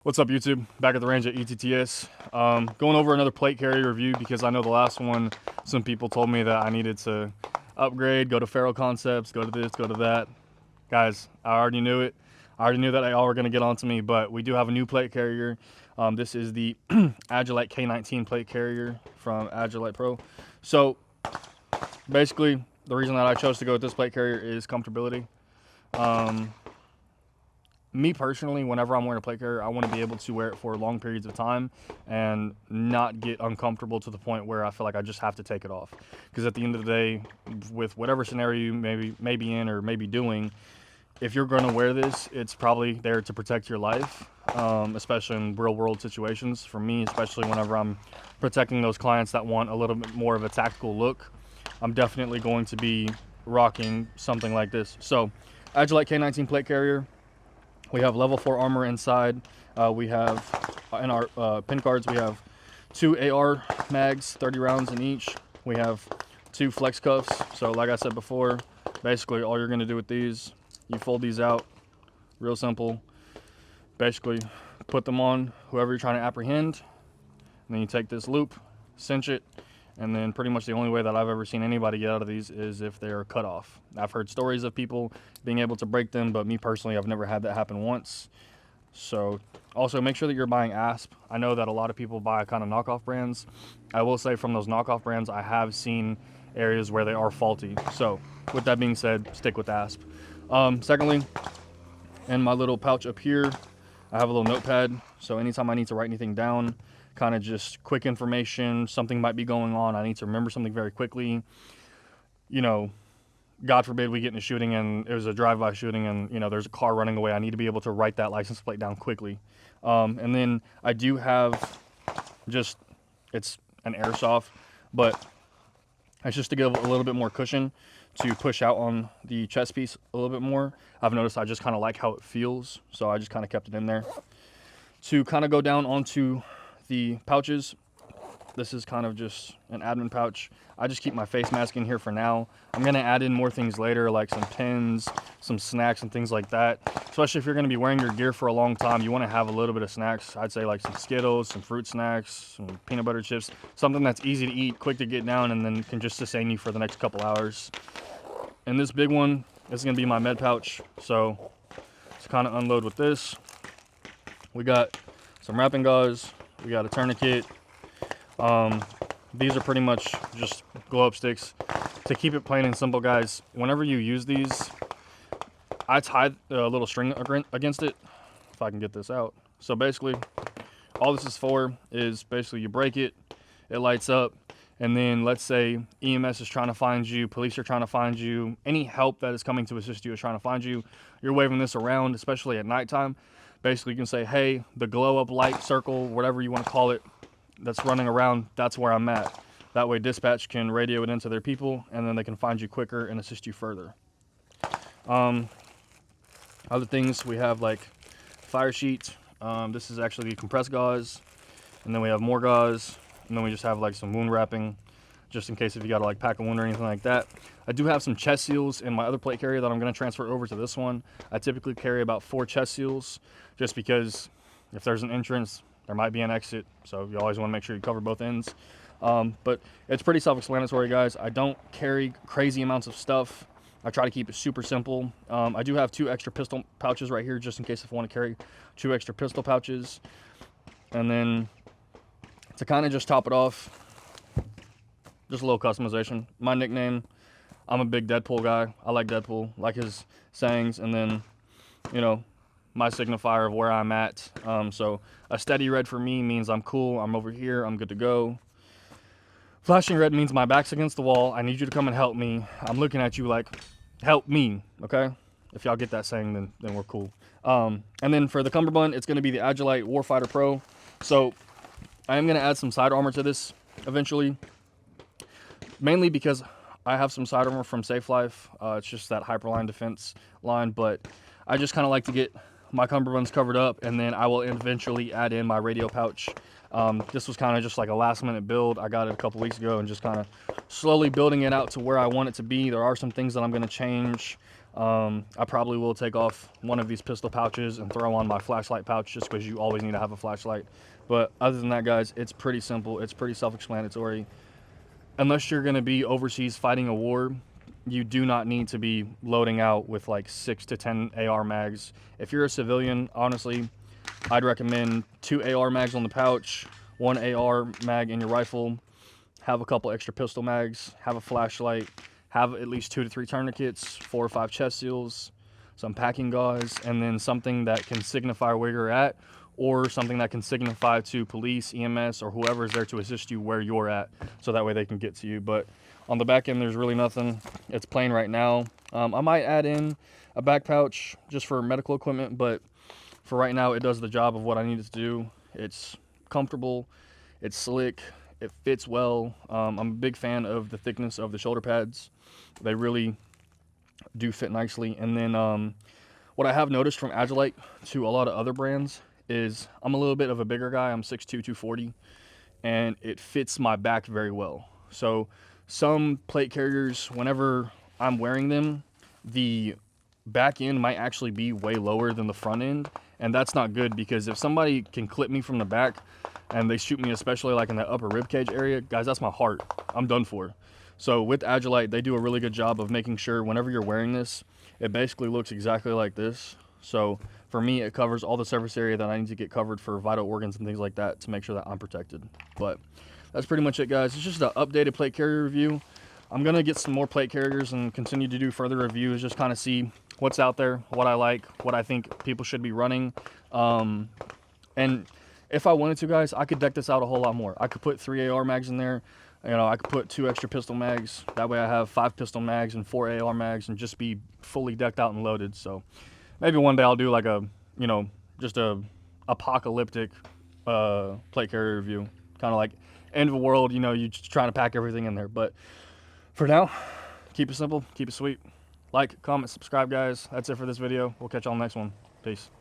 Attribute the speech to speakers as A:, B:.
A: What's up, YouTube? Back at the range at ETTS. Going over another plate carrier review because I know the last one, some people told me that I needed to upgrade, go to Faro Concepts, go to this, go to that. Guys, I already knew it. I already knew that y'all were going to get onto me, but we do have a new plate carrier. This is the Agilite K19 plate carrier from Agilite Pro. So basically, the reason that I chose to go with this plate carrier is comfortability. Me personally, whenever I'm wearing a plate carrier, I want to be able to wear it for long periods of time and not get uncomfortable to the point where I feel like I just have to take it off. Because at the end of the day, with whatever scenario you may be in or may be doing, if you're going to wear this, it's probably there to protect your life, especially in real world situations. For me, especially whenever I'm protecting those clients that want a little bit more of a tactical look, I'm definitely going to be rocking something like this. So, Agilite K19 plate carrier. We have level 4 armor inside. We have, in our pin cards, we have 2 AR mags, 30 rounds in each. We have 2 flex cuffs. So like I said before, basically all you're gonna do with these, you fold these out, real simple. Basically put them on whoever you're trying to apprehend. And then you take this loop, cinch it, and then pretty much the only way that I've ever seen anybody get out of these is if they're cut off. I've heard stories of people being able to break them, but me personally, I've never had that happen once. So also make sure that you're buying ASP. I know that a lot of people buy kind of knockoff brands. I will say from those knockoff brands, I have seen areas where they are faulty. So with that being said, stick with ASP. Secondly, in my little pouch up here, I have a little notepad. So anytime I need to write anything down, kind of just quick information, something might be going on, I need to remember something very quickly, you know, God forbid we get in a shooting and it was a drive-by shooting and, you know, there's a car running away, I need to be able to write that license plate down quickly. And then I do have just, it's an airsoft, but it's just to give a little bit more cushion to push out on the chest piece a little bit more. I've noticed I just kind of like how it feels, so I just kind of kept it in there. To kind of go down onto the pouches, this is kind of just an admin pouch. I just keep my face mask in here for now. I'm gonna add in more things later, like some pins, some snacks and things like that. Especially if you're gonna be wearing your gear for a long time, you wanna have a little bit of snacks. I'd say like some Skittles, some fruit snacks, some peanut butter chips, something that's easy to eat, quick to get down, and then can just sustain you for the next couple hours. And this big one is gonna be my med pouch. So to kind of unload with this, we got some wrapping gauze, we got a tourniquet. These are pretty much just glow up sticks. To keep it plain and simple, guys, whenever you use these, I tie a little string against it, if I can get this out. So basically, all this is for is basically you break it, it lights up, and then let's say EMS is trying to find you, police are trying to find you, any help that is coming to assist you is trying to find you, you're waving this around, especially at nighttime. Basically, you can say, hey, the glow up light circle, whatever you want to call it, that's running around, that's where I'm at. That way dispatch can radio it into their people and then they can find you quicker and assist you further. Other things, we have like fire sheet. This is actually compressed gauze, and then we have more gauze, and then we just have like some wound wrapping just in case if you gotta like pack a wound or anything like that. I do have some chest seals in my other plate carrier that I'm gonna transfer over to this one. I typically carry about 4 chest seals just because if there's an entrance, there might be an exit, so you always wanna make sure you cover both ends. But it's pretty self-explanatory, guys. I don't carry crazy amounts of stuff. I try to keep it super simple. I do have 2 extra pistol pouches right here just in case if I want to carry 2 extra pistol pouches. And then to kind of just top it off, just a little customization. My nickname, I'm a big Deadpool guy. I like Deadpool, like his sayings, and then, you know, my signifier of where I'm at. So a steady red for me means I'm cool, I'm over here, I'm good to go. Flashing red means my back's against the wall, I need you to come and help me. I'm looking at you like, help me, okay? If y'all get that saying, then we're cool. And then for the cummerbund, it's gonna be the Agilite Warfighter Pro. So I am gonna add some side armor to this eventually, mainly because I have some side armor from Safe Life. It's just that Hyperline defense line, but I just kind of like to get my cummerbunds covered up, and then I will eventually add in my radio pouch. This was kind of just like a last minute build. I got it a couple weeks ago and just kind of slowly building it out to where I want it to be. There are some things that I'm going to change. I probably will take off one of these pistol pouches and throw on my flashlight pouch just because you always need to have a flashlight. But other than that, guys, it's pretty simple. It's pretty self-explanatory. Unless you're going to be overseas fighting a war, you do not need to be loading out with like 6 to 10 AR mags. If you're a civilian, honestly, I'd recommend 2 AR mags on the pouch, 1 AR mag in your rifle, have a couple extra pistol mags, have a flashlight, have at least 2 to 3 tourniquets, 4 or 5 chest seals, some packing gauze, and then something that can signify where you're at, or something that can signify to police, EMS, or whoever is there to assist you where you're at, so that way they can get to you. But on the back end, there's really nothing. It's plain right now. I might add in a back pouch just for medical equipment, but for right now, it does the job of what I need it to do. It's comfortable, it's slick, it fits well. I'm a big fan of the thickness of the shoulder pads. They really do fit nicely. And then what I have noticed from Agilite to a lot of other brands is I'm a little bit of a bigger guy. I'm 6'2", 240, and it fits my back very well. So some plate carriers, whenever I'm wearing them, the back end might actually be way lower than the front end, and that's not good, because if somebody can clip me from the back and they shoot me, especially like in the upper rib cage area, guys, that's my heart. I'm done for. So with Agilite, they do a really good job of making sure whenever you're wearing this, it basically looks exactly like this. So for me, it covers all the surface area that I need to get covered for vital organs and things like that to make sure that I'm protected. But that's pretty much it, guys. It's just an updated plate carrier review. I'm gonna get some more plate carriers and continue to do further reviews, just kind of see what's out there, what I like, what I think people should be running. And if I wanted to, guys, I could deck this out a whole lot more. I could put 3 AR mags in there. You know, I could put 2 extra pistol mags. That way I have 5 pistol mags and 4 AR mags and just be fully decked out and loaded. So maybe one day I'll do like a, you know, just a apocalyptic plate carrier review. Kind of like end of the world, you know, you're just trying to pack everything in there. But for now, keep it simple, keep it sweet. Like, comment, subscribe, guys. That's it for this video. We'll catch y'all on the next one. Peace.